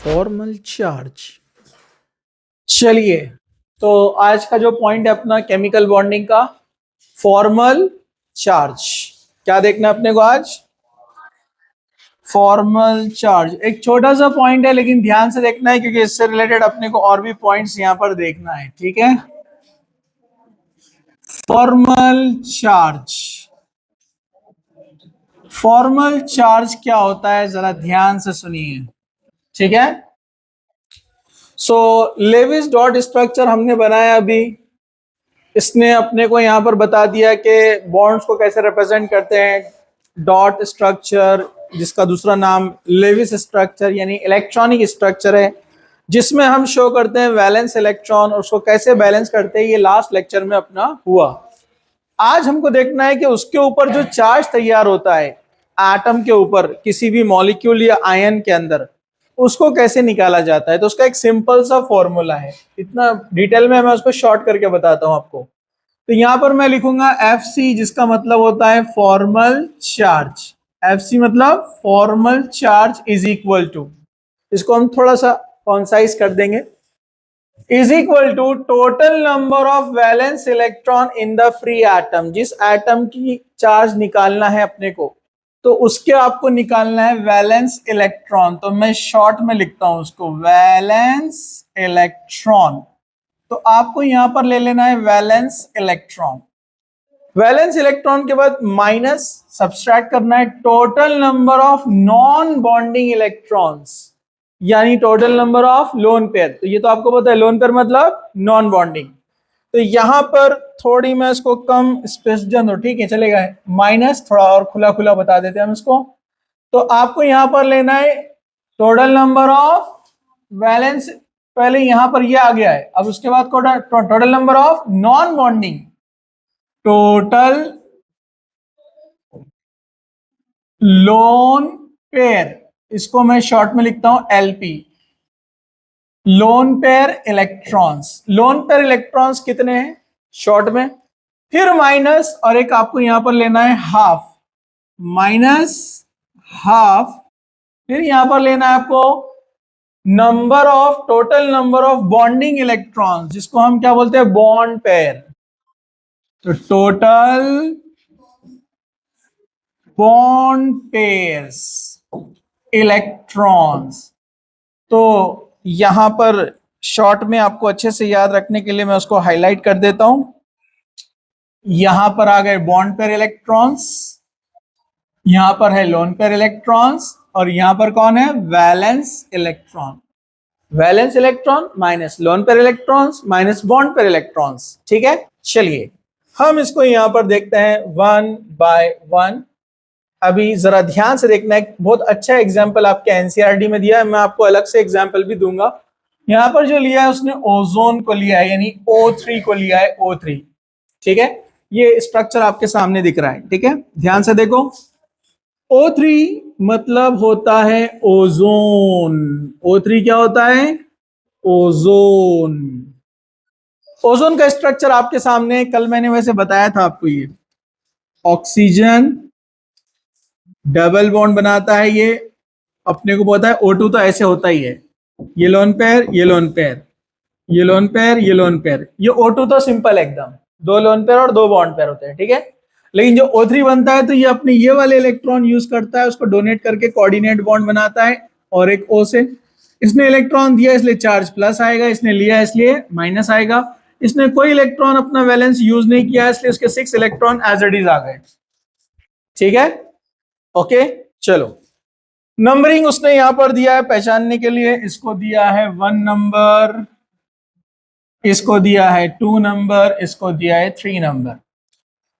Formal charge. चलिए, तो आज का जो पॉइंट है अपना केमिकल बॉन्डिंग का, फॉर्मल चार्ज। क्या देखना है अपने को आज? Formal charge. एक छोटा सा पॉइंट है लेकिन ध्यान से देखना है क्योंकि इससे रिलेटेड अपने को और भी पॉइंट्स यहां पर देखना है। ठीक है, फॉर्मल चार्ज। फॉर्मल चार्ज क्या होता है जरा ध्यान से सुनिए। ठीक है, सो लेविस डॉट स्ट्रक्चर हमने बनाया अभी। इसने अपने को यहां पर बता दिया कि बॉन्ड्स को कैसे रिप्रेजेंट करते हैं। डॉट स्ट्रक्चर, जिसका दूसरा नाम लेविस स्ट्रक्चर यानी इलेक्ट्रॉनिक स्ट्रक्चर है, जिसमें हम शो करते हैं वैलेंस इलेक्ट्रॉन और उसको कैसे बैलेंस करते हैं, ये लास्ट लेक्चर में अपना हुआ। आज हमको देखना है कि उसके ऊपर जो चार्ज तैयार होता है एटम के ऊपर, किसी भी मॉलिक्यूल या आयन के अंदर, उसको कैसे निकाला जाता है। तो उसका एक सिंपल सा फॉर्मूला है, इतना डिटेल में मैं उसको शॉर्ट करके बताता हूं आपको। तो यहां पर मैं लिखूंगा FC, जिसका मतलब होता है फॉर्मल चार्ज। FC मतलब formal charge is equal to, इसको हम थोड़ा सा कॉन्साइज कर देंगे, is equal to total number of valence electron in the free atom. जिस एटम की चार्ज निकालना है अपने को, तो उसके आपको निकालना है वैलेंस इलेक्ट्रॉन। तो मैं शॉर्ट में लिखता हूं उसको वैलेंस इलेक्ट्रॉन। तो आपको यहां पर ले लेना है वैलेंस इलेक्ट्रॉन। वैलेंस इलेक्ट्रॉन के बाद माइनस सब्सट्रैक्ट करना है total number of non bonding electrons, यानी total number of lone pair. तो ये तो आपको पता है, लोन पेयर मतलब नॉन बॉन्डिंग। तो यहां पर थोड़ी मैं इसको कम स्पेस जन दो, ठीक है चलेगा, माइनस थोड़ा और खुला खुला बता देते हैं हम इसको। तो आपको यहां पर लेना है टोटल नंबर ऑफ वैलेंस, पहले यहां पर ये आ गया है, अब उसके बाद total number of non bonding, total lone pair, इसको मैं शॉर्ट में लिखता हूं LP, lone pair electrons. Lone pair electrons कितने हैं शॉर्ट में, फिर माइनस, और एक आपको यहां पर लेना है हाफ, माइनस हाफ, फिर यहां पर लेना है आपको number of, total number of bonding electrons, जिसको हम क्या बोलते हैं, बॉन्ड पेयर। तो टोटल बॉन्ड पेयर्स इलेक्ट्रॉन्स। तो यहां पर शॉर्ट में आपको अच्छे से याद रखने के लिए मैं उसको हाईलाइट कर देता हूं। यहां पर आ गए बॉन्ड पेयर इलेक्ट्रॉन्स, यहां पर है लोन पेयर इलेक्ट्रॉन्स, और यहां पर कौन है, valence electron. Valence electron minus lone pair electrons minus bond pair electrons. ठीक है, चलिए हम इसको यहां पर देखते हैं वन बाय वन। अभी जरा ध्यान से देखना है, बहुत अच्छा एग्जाम्पल आपके NCERT में दिया है, मैं आपको अलग से एग्जाम्पल भी दूंगा। यहां पर जो लिया है उसने ओजोन को लिया है, यानी O3 को लिया है, O3। ठीक है, ये स्ट्रक्चर आपके सामने दिख रहा है। ठीक है, ध्यान से देखो, O3 मतलब होता है ओजोन। O3 क्या होता है, ओजोन। ओजोन का स्ट्रक्चर आपके सामने, कल मैंने वैसे बताया था आपको, ये ऑक्सीजन डबल बॉन्ड बनाता है, ये अपने को पता है। O2 तो ऐसे होता ही है, ये लोन पेयर, ये लोन पेयर, ये लोन पेयर, ये लोन पेयर। ये O2 तो सिंपल एकदम, दो लोन पेयर और दो बॉन्ड पेयर होते हैं। ठीक है, लेकिन जो O3 बनता है तो ये अपने ये वाले इलेक्ट्रॉन यूज करता है, उसको डोनेट करके कोऑर्डिनेट बॉन्ड बनाता है, और एक O से इसने इलेक्ट्रॉन दिया इसलिए चार्ज प्लस आएगा, इसने लिया इसलिए माइनस आएगा। इसने कोई इलेक्ट्रॉन अपना वैलेंस यूज नहीं किया इसलिए उसके 6 इलेक्ट्रॉन एज इट इज आ गए। ठीक है, ओके चलो, नंबरिंग उसने यहां पर दिया है पहचानने के लिए, इसको दिया है 1 नंबर, इसको दिया है 2 नंबर, इसको दिया है 3 नंबर।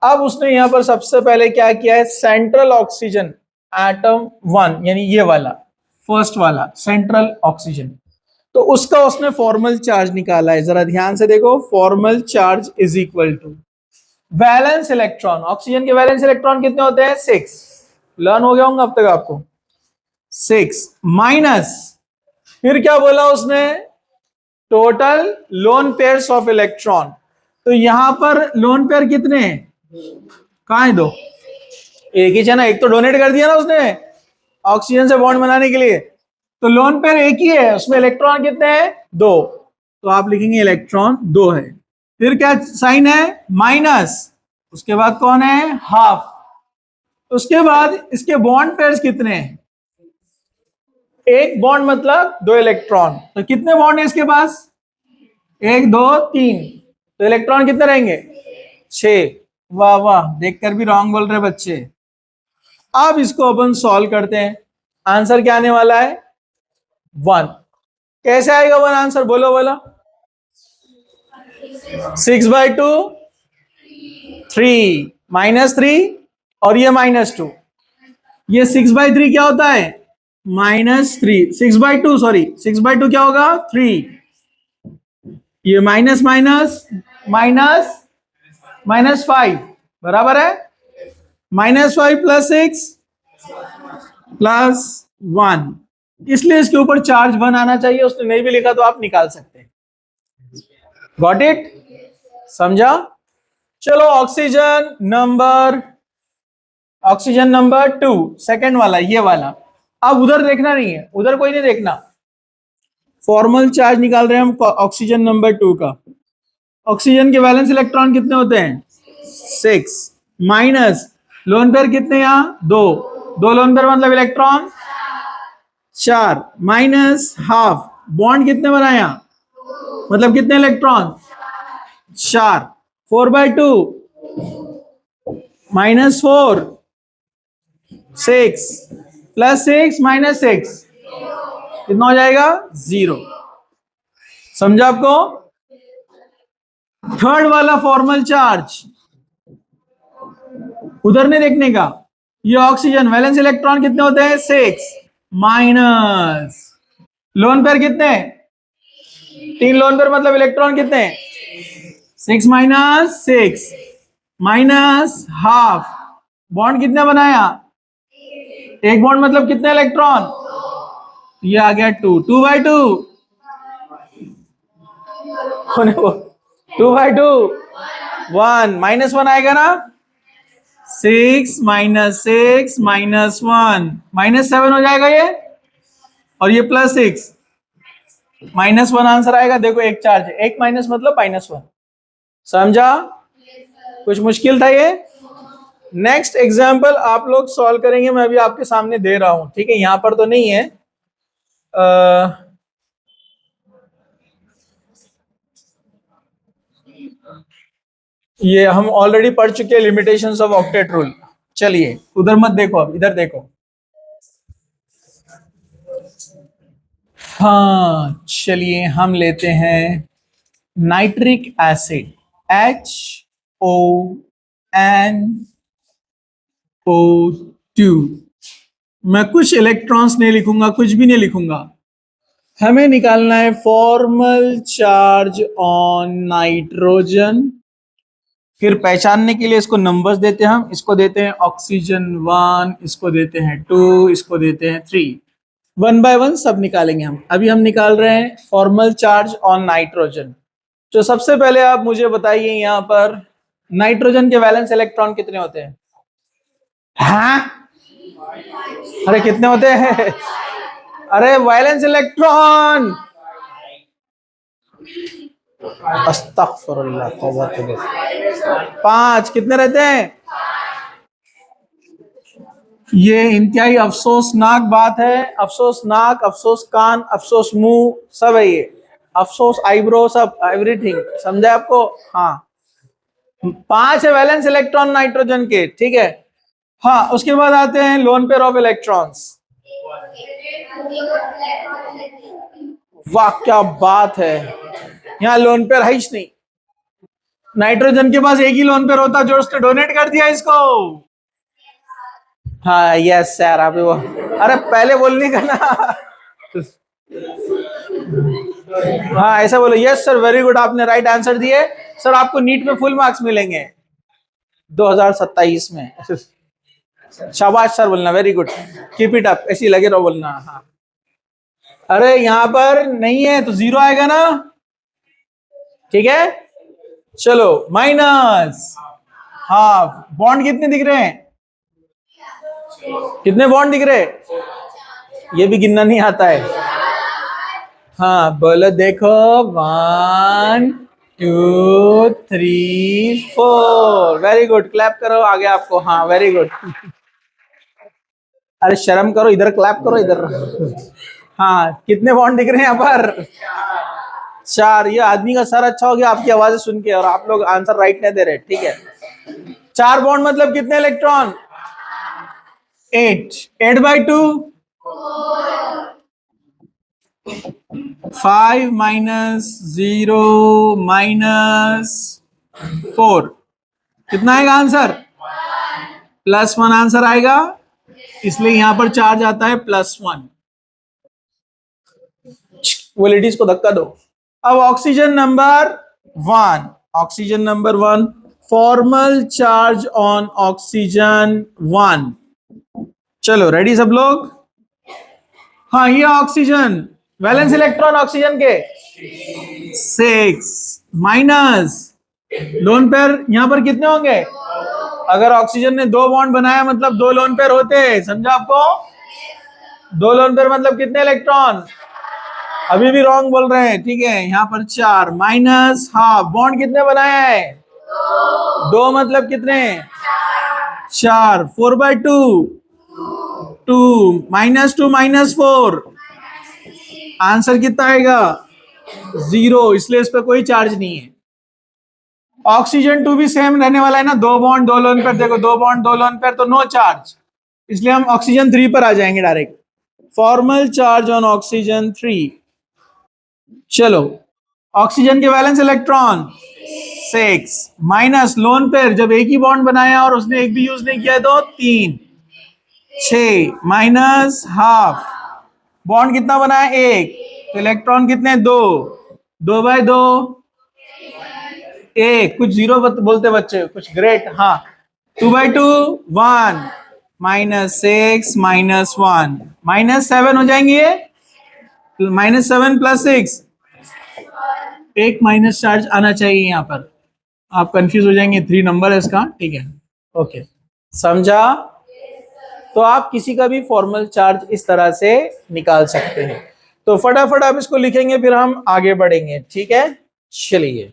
अब उसने यहां पर सबसे पहले क्या किया है, सेंट्रल ऑक्सीजन एटम 1, यानी ये वाला फर्स्ट वाला सेंट्रल ऑक्सीजन, तो उसका उसने फॉर्मल चार्ज निकाला है। जरा ध्यान से देखो, formal charge is equal to valence electron. Oxygen के वैलेंस इलेक्ट्रॉन कितने होते हैं, 6, लर्न हो गया होगा अब तक आपको, 6 माइनस, फिर क्या बोला उसने, total lone pairs of electron. तो यहां पर लोन पेयर कितने हैं, कहां है, दो, एक ही है ना, एक तो डोनेट कर दिया ना उसने ऑक्सीजन से बॉन्ड बनाने के लिए, तो लोन पेयर एक ही है, उसमें इलेक्ट्रॉन कितने हैं? 2, तो आप लिखेंगे इलेक्ट्रॉन 2 है। फिर क्या साइन है? माइनस, उसके बाद कौन है? हाफ। उसके बाद इसके बॉन्ड पेयर्स कितने हैं? एक बॉन्ड मतलब 2 इलेक्ट्रॉन, तो कितने बॉन्ड है इसके पास? 1 2 3, तो इलेक्ट्रॉन कितने रहेंगे? 6। वाह वाह, देखकर भी रॉन्ग बोल रहे बच्चे। अब इसको अपन सॉल्व करते हैं, आंसर क्या आने वाला है? 1। कैसे आएगा 1 आंसर? बोलो बोलो। 6/2, 3 -3 और ये -2, ये 6/3 क्या होता है? -3। 6/2 सॉरी, 6/2 क्या होगा? 3। ये माइनस माइनस माइनस -5 बराबर है -5 + 6 + 1, इसलिए इसके ऊपर चार्ज 1 आना चाहिए। उसने नहीं भी लिखा तो आप निकाल सकते हैं। Got it? समझा? चलो ऑक्सीजन नंबर 2, सेकंड वाला, ये वाला। अब उधर देखना नहीं है, उधर कोई नहीं देखना। फॉर्मल चार्ज निकाल रहे हैं हम ऑक्सीजन नंबर 2 का। ऑक्सीजन के वैलेंस इलेक्ट्रॉन कितने होते हैं? 6 माइनस लोन पेयर कितने? यहां 2 लोन पेयर मतलब इलेक्ट्रॉन 4 माइनस हाफ बॉन्ड कितने बनाया? मतलब कितने इलेक्ट्रॉन? 4। 4/2 -4 6 + 6 -6 कितना हो जाएगा? 0। समझा आपको? थर्ड वाला फॉर्मल चार्ज उधर नहीं देखने का। ये ऑक्सीजन वैलेंस इलेक्ट्रॉन कितने होते हैं? 6 माइनस लोन पेयर कितने? 3 लोन पेयर मतलब इलेक्ट्रॉन कितने? 6 - 6 माइनस हाफ बॉन्ड कितने बनाया? एक बॉन्ड मतलब कितने इलेक्ट्रॉन? ये आ गया 2। 2/2 2/2 1 -1 आएगा ना? 6 - 6 -1 -7 हो जाएगा ये, और ये +6 -1 आंसर आएगा। देखो एक चार्ज है, एक माइनस मतलब -1। समझा? कुछ मुश्किल था ये? नेक्स्ट एग्जाम्पल आप लोग सॉल्व करेंगे, मैं अभी आपके सामने दे रहा हूं, ठीक है? यहां पर तो नहीं है। ये हम ऑलरेडी पढ़ चुके हैं, लिमिटेशंस ऑफ ऑक्टेट रूल। चलिए उधर मत देखो, अब इधर देखो। हाँ चलिए हम लेते हैं नाइट्रिक एसिड HONO2। मैं कुछ इलेक्ट्रॉन्स नहीं लिखूंगा, कुछ भी नहीं लिखूंगा। हमें निकालना है फॉर्मल चार्ज ऑन नाइट्रोजन। फिर पहचानने के लिए इसको नंबर्स देते हैं हम। इसको देते हैं ऑक्सीजन 1, इसको देते हैं 2, इसको देते हैं 3। 1 बाय 1 सब निकालेंगे हम। अभी हम निकाल रहे हैं फॉर्मल चार्ज ऑन नाइट्रोजन। तो सबसे पहले आप मुझे बताइए, यहां पर नाइट्रोजन के वैलेंस इलेक्ट्रॉन कितने होते हैं? हाँ? अरे कितने होते हैं? अरे वैलेंस इलेक्ट्रॉन, अस्तगफिरुल्लाह, तौबा तौबा। 5 कितने रहते हैं? ये इंतहाई अफसोसनाक बात है। अफसोस नाक, अफसोस कान, अफसोस मुंह, सब है ये। अफसोस आईब्रो, सब एवरीथिंग। समझे आपको? हाँ, 5 है वैलेंस इलेक्ट्रॉन नाइट्रोजन के, ठीक है? हाँ, उसके बाद आते हैं लोन पेयर ऑफ इलेक्ट्रॉन्स। वाह क्या बात है, यहाँ लोन पेयर है ही नहीं। नाइट्रोजन के पास एक ही लोन पेयर होता जो उसने डोनेट कर दिया इसको। हाँ यस सर, आप वो, अरे पहले बोलने का ना। हाँ ऐसा बोलो, यस सर वेरी गुड, आपने राइट आंसर दिए सर, आपको नीट में फुल मार्क्स मिलेंगे 2027 में। शाबाश सर बोलना, very good, keep it up, ऐसी लगे रहो बोलना। हाँ, अरे यहाँ पर नहीं है तो 0 आएगा ना, ठीक है? चलो माइनस हाफ बॉन्ड कितने दिख रहे हैं? कितने बॉन्ड दिख रहे हैं? ये भी गिनना नहीं आता है। हाँ बोलो देखो, 1 2 3 4। वेरी गुड, क्लैप करो आगे आपको। हाँ वेरी गुड। अरे शर्म करो, इधर क्लैप करो इधर। हाँ कितने बॉन्ड दिख रहे हैं यहाँ पर? 4। ये आदमी का सर अच्छा हो गया आपकी आवाजें सुन के, और आप लोग आंसर राइट नहीं दे रहे। ठीक है, 4 बॉन्ड मतलब कितने इलेक्ट्रॉन? 8। 8/2 5 माइनस 0 माइनस 4, कितना आएगा आंसर? +1 आंसर आएगा, इसलिए यहां पर चार्ज आता है +1। वो लेडीज को धक्का दो। अब oxygen number 1, oxygen number 1, formal charge on oxygen 1। चलो रेडी सब लोग? हाँ ये ऑक्सीजन, वैलेंस इलेक्ट्रॉन ऑक्सीजन के 6 माइनस लोन पेयर यहां पर कितने होंगे? अगर ऑक्सीजन ने 2 बॉन्ड बनाया मतलब 2 लोन पेयर होते हैं, समझा आपको? 2 लोन पेयर मतलब कितने इलेक्ट्रॉन? अभी भी रॉन्ग बोल रहे हैं, ठीक है। यहाँ पर 4 माइनस हाफ, बॉन्ड कितने बनाया है? 2 मतलब कितने? 4। 4/2 2 -2 -4, आंसर कितना आएगा? 0, इसलिए इस पर कोई चार्ज नहीं है। ऑक्सीजन 2 भी सेम रहने वाला है ना, 2 बॉन्ड 2 लोन पेयर। देखो 2 बॉन्ड 2 लोन पेयर तो नो चार्ज, इसलिए हम ऑक्सीजन 3 पर आ जाएंगे direct. Formal charge on oxygen 3। चलो ऑक्सीजन के valence electron 6 minus lone pair, जब एक ही बॉन्ड बनाया और उसने एक भी यूज नहीं किया तो 3। 6 माइनस हाफ, बॉन्ड कितना बनाया? 1, तो इलेक्ट्रॉन कितने? 2। 2/2 1, कुछ 0 बोलते बच्चे, कुछ ग्रेट। हाँ 2/2 1 -6 -1 -7 हो जाएंगे ये। -7 + 6, एक माइनस चार्ज आना चाहिए यहाँ पर। आप कंफ्यूज हो जाएंगे, 3 नंबर है इसका, ठीक है। ओके समझा? तो आप किसी का भी फॉर्मल चार्ज इस तरह से निकाल सकते हैं। तो फटाफट आप इसको लिखेंगे, फिर हम आगे बढ़ेंगे, ठीक है। चलिए